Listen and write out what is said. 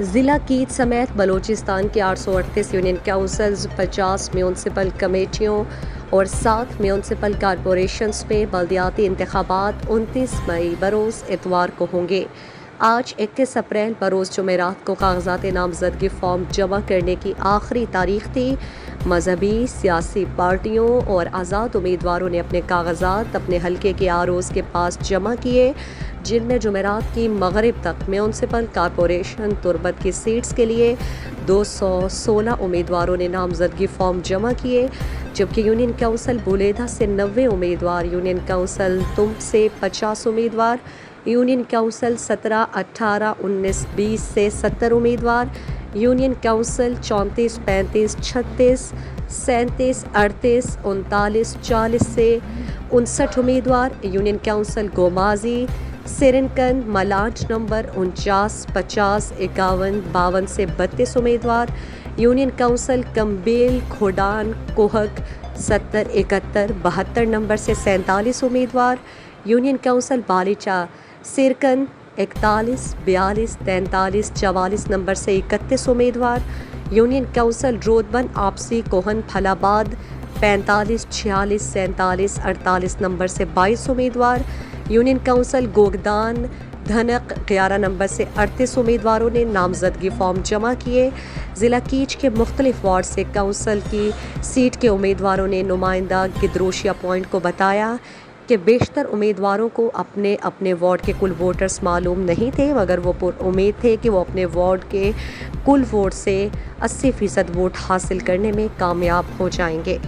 ज़िला कीच समेत बलूचिस्तान के 838 यूनियन काउंसिल्स, 50 म्यूनसिपल कमेटियों और 7 म्यूनसिपल कॉरपोरेशंस में बल्दियाती इंतखाबात 29 मई बरोज़ इतवार को होंगे। आज 21 अप्रैल बरोज़ जुमेरात को कागजात नामजदगी फॉर्म जमा करने की आखिरी तारीख थी। मजहबी सियासी पार्टियों और आज़ाद उम्मीदवारों ने अपने कागजात अपने हल्के के आरओज़ के पास जमा किए, जिनमें जुमेरात की मगरिब तक म्यूनसिपल कॉरपोरेशन तुर्बत की सीट्स के लिए 216 उम्मीदवारों ने नामजदगी फॉर्म जमा किए, जबकि यूनियन काउंसिल बुलेदा से 90 उम्मीदवार, यूनियन काउंसिल तुम से 50 उम्मीदवार, यूनियन काउंसिल 17, 18, 19, 20 से 70 उम्मीदवार, यूनियन काउंसिल 34, 35, 36, 37, 38, 39, 40 से 59 उम्मीदवार, यूनियन काउंसिल गोमाजी, सिरनकन, मलाज नंबर 49, 50, 51, 52 से 32 उम्मीदवार, यूनियन काउंसिल कम्बेल, खोडान, कोहक 70, 71, 72 नंबर से 47 उम्मीदवार, यूनियन काउंसिल बालिचा, सिरकन 41, 42, 43, 44 नंबर से 31 उम्मीदवार, यूनियन काउंसिल रोदबन, आपसी, कोहन, फलाबाद 45, 46, 47, 48 नंबर से 22 उम्मीदवार, यूनियन काउंसिल गोगदान, धनक 11 नंबर से 38 उम्मीदवारों ने नामजदगी फॉर्म जमा किए। ज़िला कीच के मुख्तलिफ वार्ड से काउंसिल की सीट के उम्मीदवारों ने नुमाइंदा गिदरोशिया पॉइंट को बताया कि बेशतर उम्मीदवारों को अपने अपने वार्ड के कुल वोटर्स मालूम नहीं थे, मगर वो उम्मीद थे कि वो अपने वार्ड के कुल वोट से 80% वोट हासिल करने में कामयाब हो जाएंगे।